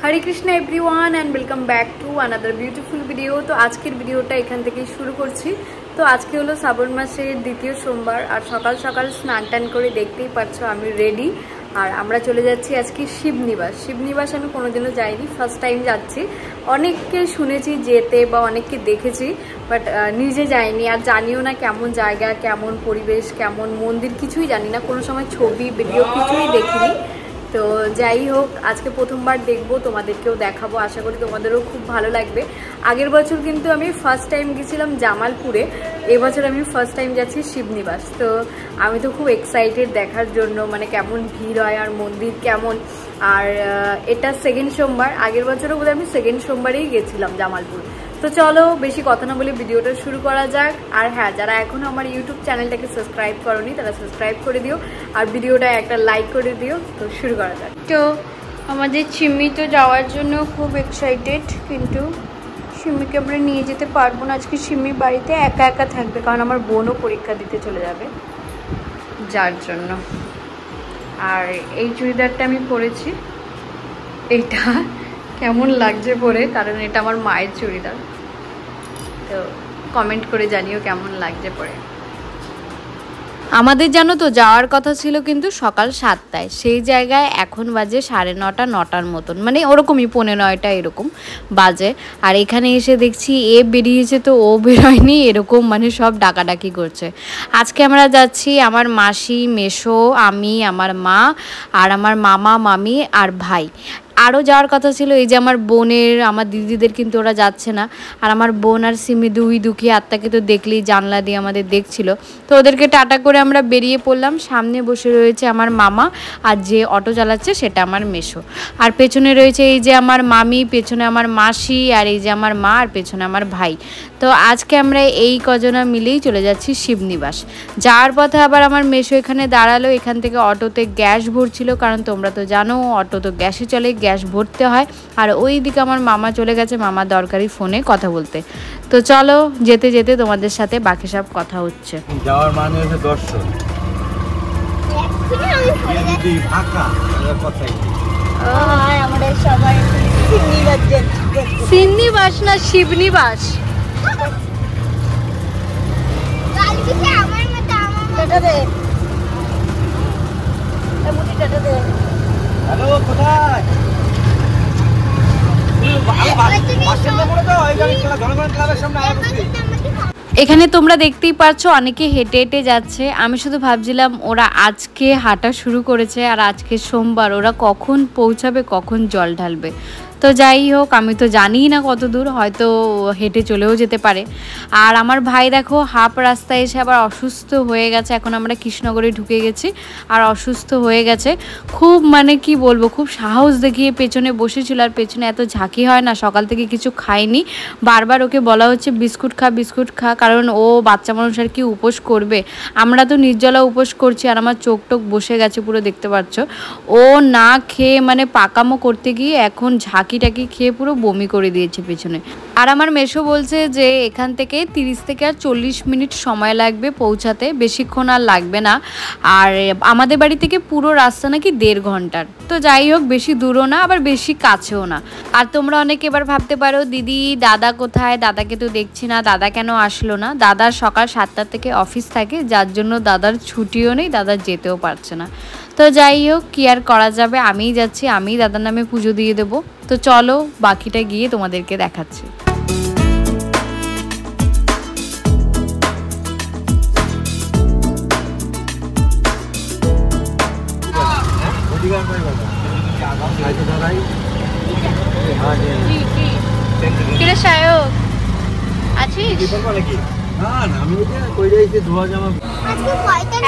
Hare Krishna everyone and welcome back to another beautiful video. तो आजकेर भिडियोटा एखान थेके शुरू करछि। तो आज के हलो श्रावण मासेर द्वितीय सोमवार और सकाल सकाल स्नान टान करे देखतेई पाচ্ছো आमी रेडी और आमरा चले जाচ্ছি আজকে শিবনিবাস। শিবনিবাস আমি কোনোদিনও যাইনি, ফার্স্ট টাইম যাচ্ছি। অনেককে শুনেছি যেতে বা অনেককে দেখেছি, বাট নিজে যাইনি আর জানিও না কেমন জায়গা, কেমন পরিবেশ, কেমন মন্দির কিছুই জানি না। কোনো সময় ছবি ভিডিও কিছুই দেখিনি। তো যাই হোক আজকে প্রথমবার দেখবো, তোমাদেরকেও দেখাবো, আশা করি তোমাদেরও খুব ভালো লাগবে। আগের বছর কিন্তু আমি ফার্স্ট টাইম গেছিলাম জামালপুরে, এবছর আমি ফার্স্ট টাইম যাচ্ছি শিবনিবাস। তো আমি তো খুব এক্সাইটেড দেখার জন্য, মানে কেমন ভিড় হয় আর মন্দির কেমন। আর এটা সেকেন্ড সোমবার, আগের বছরও বোধহয় আমি সেকেন্ড সোমবারেই গেছিলাম জামালপুর। তো চলো বেশি কথা না বলে ভিডিওটা শুরু করা যাক। আর হ্যাঁ, যারা এখনো আমার ইউটিউব চ্যানেলটাকে সাবস্ক্রাইব করোনি তারা সাবস্ক্রাইব করে দিও আর ভিডিওটা একটা লাইক করে দিও। তো শুরু করা যাক। তো আমাদের সিমি তো যাওয়ার জন্য খুব এক্সাইটেড, কিন্তু সিমিকে আমরা নিয়ে যেতে পারবো না। আজকে সিমি বাড়িতে একা একা থাকবে, কারণ আমার বোনও পরীক্ষা দিতে চলে যাবে, যার জন্য। আর এই চুড়িদারটা আমি পরেছি, এইটা কেমন লাগছে পরে, কারণ এটা আমার মায়ের চুড়িদার। তো কমেন্ট করে জানিও কেমন লাগছে পরে। আমাদের জানো তো যাওয়ার কথা ছিল কিন্তু সকাল 7টায়, সেই জায়গায় এখন বাজে 9:30 9টার মতন, মানে ওরকমই 9:45 এরকম বাজে। আর এখানে এসে দেখছি এ বেরিয়েছে তো ও বেরোয়নি, এরকম মানে সব ডাকাডাকি করছে। আজকে আমরা যাচ্ছি আমার মাসি, মেসো, আমি, আমার মা আর আমার মামা, মামি আর ভাই। আরও যাওয়ার কথা ছিল, এই যে আমার বোনের, আমার দিদিদের, কিন্তু ওরা যাচ্ছে না। আর আমার বোন আর সিমি দুই দুঃখী আত্মাকে তো দেখলেই জানলা দিয়ে আমাদের দেখছিল। তো ওদেরকে টাটা করে আমরা বেরিয়ে পড়লাম। সামনে বসে রয়েছে আমার মামা, আর যে অটো চালাচ্ছে সেটা আমার মেসো। আর পেছনে রয়েছে এই যে আমার মামি, পেছনে আমার মাসি, আর এই যে আমার মা, আর পেছনে আমার ভাই। তো আজকে আমরা এই কজনা মিলেই চলে যাচ্ছি শিবনিবাস। যাওয়ার পথে আবার আমার মেসো এখানে দাঁড়ালো, এখান থেকে অটোতে গ্যাস ভরছিল, কারণ তোমরা তো জানো অটো তো গ্যাসে চলে, গ্যাস ভরতে হয়। আর ওই দিকে আমার মামা চলে গেছে মামা দরকারি ফোনে কথা বলতে। তো চলো যেতে যেতে তোমাদের সাথে বাকি সব কথা হচ্ছে। যাওয়ার মানে হচ্ছে দর্শন, শিবনিবাস না শিবনিবাস। হ্যালো, কোথায়? এখানে তোমরা দেখতেই পাচ্ছ অনেকে হেঁটে হেঁটে যাচ্ছে। আমি শুধু ভাবছিলাম ওরা আজকে হাঁটা শুরু করেছে আর আজকে সোমবার, ওরা কখন পৌঁছাবে, কখন জল ঢালবে। তো যাই হোক, আমি তো জানিই না কত দূর, হয়তো হেঁটে চলেও যেতে পারে। আর আমার ভাই দেখো হাফ রাস্তায় এসে আবার অসুস্থ হয়ে গেছে। এখন আমরা কৃষ্ণনগরে ঢুকে গেছি আর অসুস্থ হয়ে গেছে খুব, মানে কি বলবো, খুব সাহস দেখিয়ে পেছনে বসেছিল। আর পেছনে এত ঝাঁকি হয় না, সকাল থেকে কিছু খায়নি। বারবার ওকে বলা হচ্ছে বিস্কুট খা, বিস্কুট খা, কারণ ও বাচ্চা মানুষ আর কি উপোস করবে। আমরা তো নির্জলা উপোস করছি, আর আমার চোখ টোক বসে গেছে পুরো, দেখতে পাচ্ছ। ও না খেয়ে মানে পাকামো করতে গিয়ে এখন টাকি খেয়ে পুরো বমি করে দিয়েছে পেছনে। আর আমার মেসো বলছে যে এখান থেকে 30 থেকে আর 40 মিনিট সময় লাগবে পৌঁছাতে, বেশিক্ষণ আর লাগবে না। আর আমাদের বাড়ি থেকে পুরো রাস্তা নাকি 1.5 ঘন্টার। তো যাই হোক, বেশি দূরও না আবার বেশি কাছেও না। আর তোমরা অনেকে এবার ভাবতে পারো দিদি দাদা কোথায়, দাদাকে তো দেখছি না, দাদা কেন আসলো না। দাদার সকাল 7টা থেকে অফিস থাকে, যার জন্য দাদার ছুটিও নেই, দাদা যেতেও পারছে না। তো যাই হোক, কি আর করা যাবে, আমিই যাচ্ছি, আমিই দাদার নামে পুজো দিয়ে দেবো। তো চলো বাকিটা গিয়ে তোমাদেরকে দেখাচ্ছি।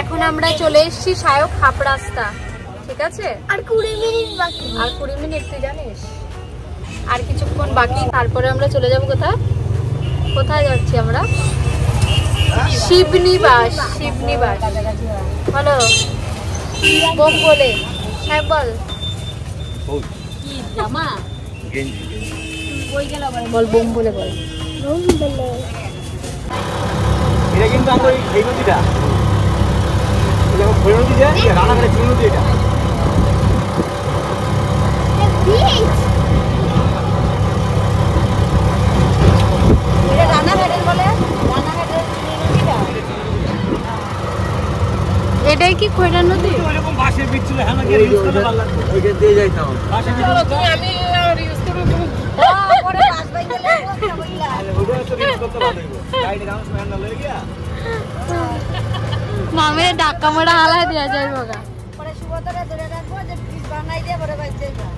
এখন আমরা চলে এসেছি সায়ক হাফ রাস্তা, ঠিক আছে? আর 20 মিনিট বাকি, আর 20 মিনিট তুই জানিস, আর কিছুক্ষণ বাকি, তারপরে আমরা চলে যাব কোথায়। কোথায় যাচ্ছি আমরা? শিবনিবাস। শিবনিবাস বলো, বোম বলে, হ্যাঁ বল, বল বোম বলে, বল বোম বলে। এটা কিন্তু আমরা এই নদীটা, নদী রানাঘাটের নদী, এটা খৈরা নদী ওইরকম বাসের বিচ ছিল হ্যাঁ নাকি ইউজ করতে পারলাম ওইখান দিয়ে যাইতাম বাসের বিচ তুমি আমি ইউজ করব পরে বাস বাই গেলে ওটা তো ইউজ করতে ভালো হইব গাইড গাউন্স ম্যান লয়ে গিয়া মামে ধাক্কা মারা হালা দিয়া যাইবো গা পরে সুবতরে ধরে রাখবো যে পিস বানাই দিয়ে পরে বাইতে যাই।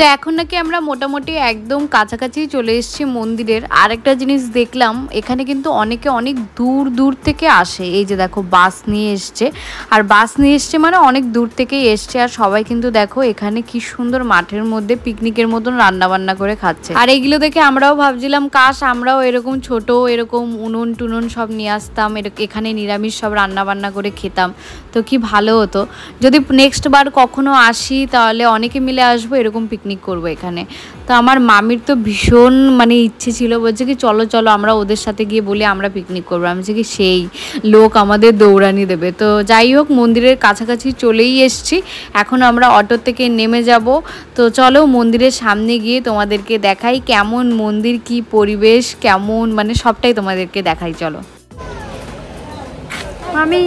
তো এখন নাকি আমরা মোটামুটি একদম কাছাকাছি চলে এসেছি মন্দিরের। আর একটা জিনিস দেখলাম, এখানে কিন্তু অনেকে অনেক দূর দূর থেকে আসে। এই যে দেখো বাস নিয়ে এসছে, আর বাস নিয়ে এসছে মানে অনেক দূর থেকেই এসছে। আর সবাই কিন্তু দেখো এখানে কি সুন্দর মাঠের মধ্যে পিকনিকের মতন রান্না বান্না করে খাচ্ছে। আর এইগুলো দেখে আমরাও ভাবছিলাম কাশ আমরাও এরকম ছোট এরকম উনুন টুনুন সব নিয়ে আসতাম, এখানে নিরামিষ সব রান্না বান্না করে খেতাম, তো কি ভালো হতো। যদি নেক্সট বার কখনো আসি তাহলে অনেকে মিলে আসবো, এরকম পিকনিক করবো এখানে। তো আমার মামির তো ভীষণ মানে ইচ্ছে ছিল, বলছে কি চলো চলো আমরা ওদের সাথে গিয়ে বলি আমরা পিকনিক করবো। আমি বলছি কি সেই লোক আমাদের দৌড়ানি দেবে। তো যাই হোক মন্দিরের কাছাকাছি চলেই এসছি, এখন আমরা অটো থেকে নেমে যাব। তো চলো মন্দিরের সামনে গিয়ে তোমাদেরকে দেখাই কেমন মন্দির, কি পরিবেশ কেমন, মানে সবটাই তোমাদেরকে দেখাই। চলো মামি।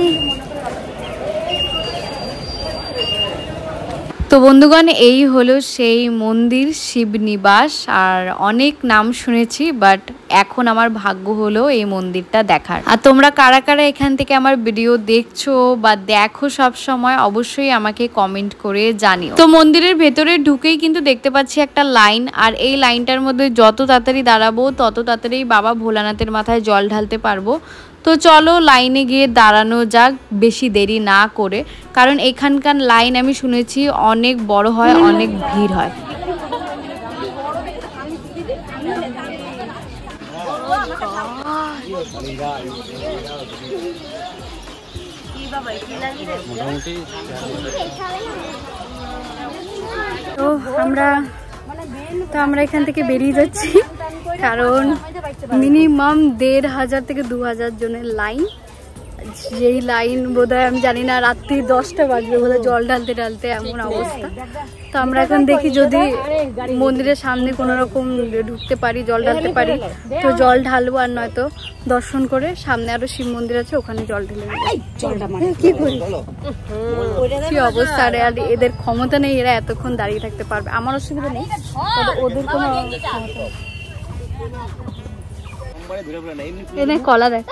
তো বন্ধুগণ এই হলো সেই মন্দির শিবনিবাস। আর অনেক নাম শুনেছি, বাট এখন আমার ভাগ্য হলো এই মন্দিরটা দেখার। আর তোমরা কারা কারা এখান থেকে আমার ভিডিও দেখছো বা দেখো সব সময় অবশ্যই আমাকে কমেন্ট করে জানিও। তো মন্দিরের ভেতরে ঢুকেই কিন্তু দেখতে পাচ্ছি একটা লাইন, আর এই লাইনটার মধ্যে যত তাড়াতাড়ি দাঁড়াবো তত তাড়াতাড়ি বাবা ভোলানাথের মাথায় জল ঢালতে পারবো। তো চলো লাইনে গিয়ে দাঁড়ানো যাক বেশি দেরি না করে, কারণ এখানকার লাইন আমি শুনেছি অনেক বড় হয়, অনেক ভিড় হয়। তো আমরা এখান থেকে বেরিয়ে যাচ্ছি, কারণ মিনিমাম 1500 থেকে 2000 জনের লাইন। যেই লাইন বোধহয় আমি জানি না রাত্রি 10টা বাজবে বোধহয় জল ঢালতে ঢালতে এমন অবস্থা। তো আমরা এখন দেখি যদি মন্দিরের সামনে কোনো রকম ঢুকতে পারি, জল ঢালতে পারি তো জল ঢালবো, আর নয়তো দর্শন করে সামনে আরো শিব মন্দির আছে ওখানে জল ঢেলে কি করি কি অবস্থা। আর এদের ক্ষমতা নেই, এরা এতক্ষণ দাঁড়িয়ে থাকতে পারবে। আমার অসুবিধা নেই, ওদের কোনো এনে কলা দেখ।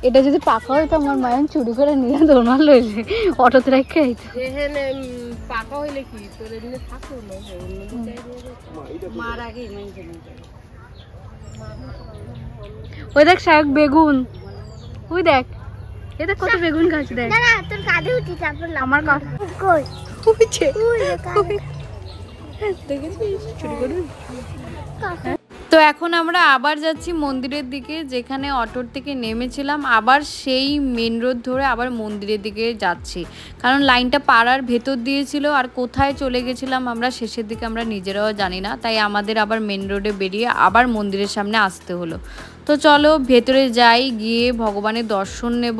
এটা যদি পাকা হইতো আমার মায়ের চুরি করে নিয়ে দৌড়াল লইলে অটোতে রেখে আইতো। পাকা হইলে কি তোর এদিকে থাকতো না, মার আগে ওই দেখ শাক বেগুন, ওই দেখ এই দেখ কত বেগুন গাছ দেখ। না তোর কাঁধে উঠি তারপর আমার কাঁধ কই উঠছে দেখেছিস চুরি করে। তো এখন আমরা আবার যাচ্ছি মন্দিরের দিকে, যেখানে অটোর থেকে নেমেছিলাম আবার সেই মেন রোড ধরে আবার মন্দিরের দিকে যাচ্ছি, কারণ লাইনটা পাড়ার ভেতর দিয়েছিল আর কোথায় চলে গেছিলাম আমরা শেষের দিকে আমরা নিজেরাও জানি না, তাই আমাদের আবার মেন রোডে বেরিয়ে আবার মন্দিরের সামনে আসতে হলো। তো চলো ভেতরে যাই, গিয়ে ভগবানের দর্শন নেব।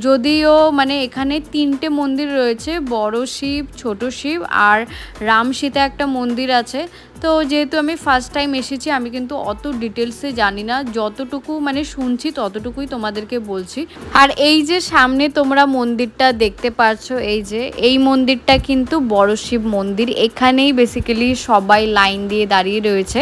যদিও মানে এখানে 3টে মন্দির রয়েছে, বড় শিব, ছোট শিব আর রাম সীতা একটা মন্দির আছে। তো যেহেতু আমি ফার্স্ট টাইম এসেছি আমি কিন্তু অত ডিটেলসে জানি না, যতটুকু মানে শুনছি ততটুকুই তোমাদেরকে বলছি। আর এই যে সামনে তোমরা মন্দিরটা দেখতে পাচ্ছ, এই মন্দিরটা কিন্তু বড় শিব মন্দির। এখানেই বেসিক্যালি সবাই লাইন দিয়ে দাঁড়িয়ে রয়েছে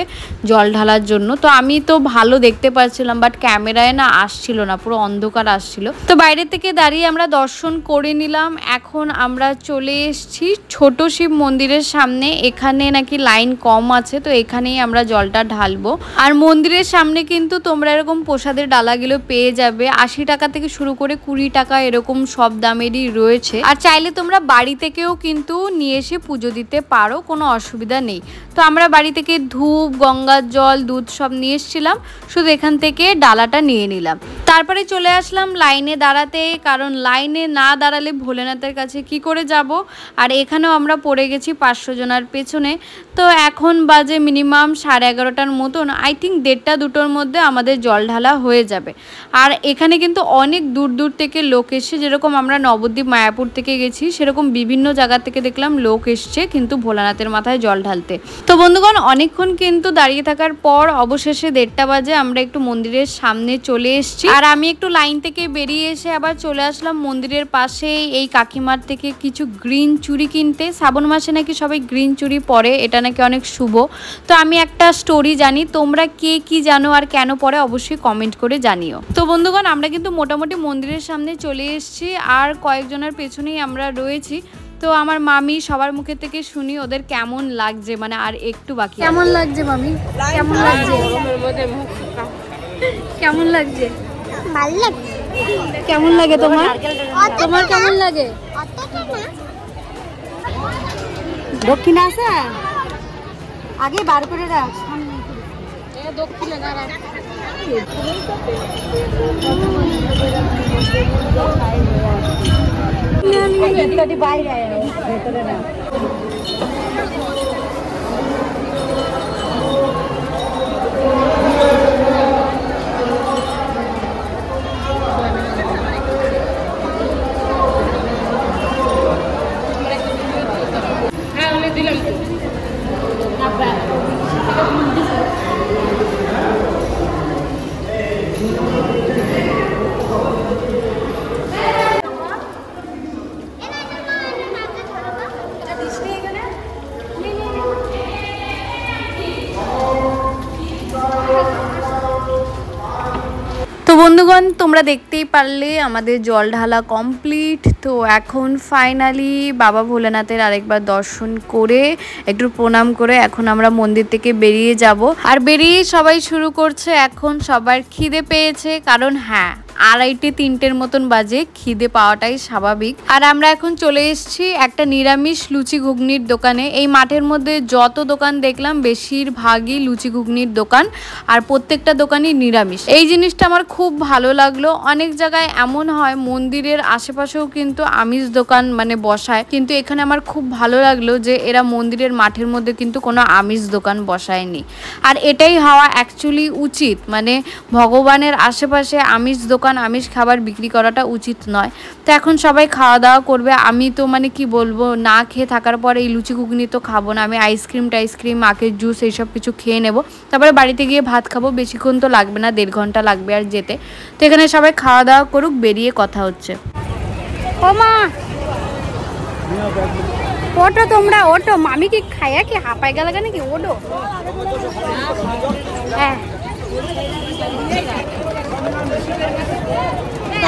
জল ঢালার জন্য। তো আমি তো ভালো দেখতে পাচ্ছিলাম, বাট ক্যামেরায় না আসছিল না, পুরো অন্ধকার আসছিল। তো বাইরে থেকে দাঁড়িয়ে আমরা দর্শন করে নিলাম। এখন আমরা চলে এসেছি ছোট শিব মন্দিরের সামনে, এখানে নাকি লাইন কম আছে, তো এখানেই আমরা জলটা ঢালবো। আর মন্দিরের সামনে কিন্তু তোমরা এরকম প্রসাদের ডালাগুলো পেয়ে যাবে, 80 টাকা থেকে শুরু করে 20 টাকা এরকম সব দামেরই রয়েছে। আর চাইলে তোমরা বাড়ি থেকেও কিন্তু নিয়ে এসে পুজো দিতে পারো, কোনো অসুবিধা নেই। তো আমরা বাড়ি থেকে ধূপ, গঙ্গার জল, দুধ সব নিয়ে এসেছিলাম, শুধু এখান থেকে ডালাটা নিয়ে নিলাম। তারপরে চলে আসলাম লাইনে দাঁড়াতে, কারণ লাইনে না দাঁড়ালে ভোলেনাথের কাছে কি করে যাব। আর এখানেও আমরা পড়ে গেছি 500 জনের পেছনে। তো এখন বাজে মিনিমাম 11:30টার মতন, আই থিঙ্ক 1:30-2টোর মধ্যে আমাদের জল ঢালা হয়ে যাবে। আর এখানে কিন্তু অনেক দূর দূর থেকে লোক এসছে, যেরকম আমরা নবদ্বীপ মায়াপুর থেকে গেছি সেরকম বিভিন্ন জায়গা থেকে দেখলাম লোক এসছে কিন্তু ভোলানাথের মাথায় জল ঢালতে। তো বন্ধুগণ অনেকক্ষণ কিন্তু দাঁড়িয়ে থাকার পর অবশেষে 1:30 বাজে আমরা একটু মন্দিরের সামনে চলে এসেছি। আর আমি একটু লাইন থেকে বেরিয়ে এসে আবার চলে আসলাম মন্দিরের পাশে এই কাকিমার থেকে কিছু গ্রিন চুড়ি কিনতে। শ্রাবণ মাসে নাকি সবাই গ্রিন চুড়ি পরে, এটা নাকি অনেক শুভ। তো আমি একটা স্টোরি জানি, তোমরা কে কি জানো আর কেন পরে অবশ্যই কমেন্ট করে জানিও। তো বন্ধুগণ আমরা কিন্তু মোটামুটি মন্দিরের সামনে চলে এসেছি, আর কয়েকজনের পেছনেই আমরা রয়েছি। তো আমার মামি সবার মুখে থেকে শুনি ওদের কেমন লাগছে, মানে আর একটু বাকি। কেমন লাগছে মামি? কেমন লাগছে? কেমন লাগছে? ভালো লাগে। কেমন লাগে তোমার? তোমার কেমন লাগে? দক্ষিণে আছে, আগে বার করে রাখ। দক্ষিণে দাঁড়া। বাইরে ভেতরে না। তো বন্ধুগণ তোমরা দেখতেই পারলে আমাদের জল ঢালা কমপ্লিট। তো এখন ফাইনালি বাবা ভোলেনাথের আরেকবার দর্শন করে একটু প্রণাম করে এখন আমরা মন্দির থেকে বেরিয়ে যাব। আর বেরিয়ে সবাই শুরু করছে, এখন সবার খিদে পেয়েছে, কারণ হ্যাঁ 2:30-3টের মতন বাজে, খিদে পাওয়াটাই স্বাভাবিক। আর আমরা এখন চলে এসেছি একটা নিরামিষ লুচি ঘুগনির দোকানে। এই মাঠের মধ্যে যত দোকান দেখলাম বেশিরভাগই লুচি ঘুগনির দোকান, আর প্রত্যেকটা দোকানই নিরামিষ। এই জিনিসটা আমার খুব ভালো লাগলো। অনেক জায়গায় এমন হয় মন্দিরের আশেপাশেও কিন্তু আমিষ দোকান মানে বসায়, কিন্তু এখানে আমার খুব ভালো লাগলো যে এরা মন্দিরের মাঠের মধ্যে কিন্তু কোনো আমিষ দোকান বসায়নি। আর এটাই হওয়া অ্যাকচুয়ালি উচিত, মানে ভগবানের আশেপাশে আমিষ দোকান আমিষ খাবার বিক্রি করাটা উচিত নয়। তো এখন সবাই খাওয়া দাওয়া করবে। আমি তো মানে কি বলবো, না খেয়ে থাকার পর এই লুচি ঘুগনি তো খাবো না, আমি আইসক্রিম আখের জুস এইসব কিছু খেয়ে নেব, তারপরে বাড়িতে গিয়ে ভাত খাবো। বেশিক্ষণ তো লাগবে না, 1.5 ঘন্টা লাগবে আর যেতে। তো এখানে সবাই খাওয়া দাওয়া করুক, বেরিয়ে কথা হচ্ছে। ও মা ওটো, তোমরা ওটো, মামি কি খাইয়া কি হাঁপাই গেল নাকি? ওটো হ্যাঁ।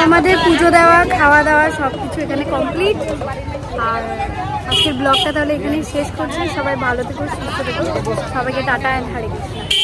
আমাদের পুজো দেওয়া খাওয়া দাওয়া সব কিছু এখানে কমপ্লিট। আর আজকের ব্লগটা তাহলে এখানেই শেষ করছি। সবাই ভালো থেকো, সুস্থ থেকো, সবাইকে টাটা অ্যান্ড হরে কৃষ্ণ।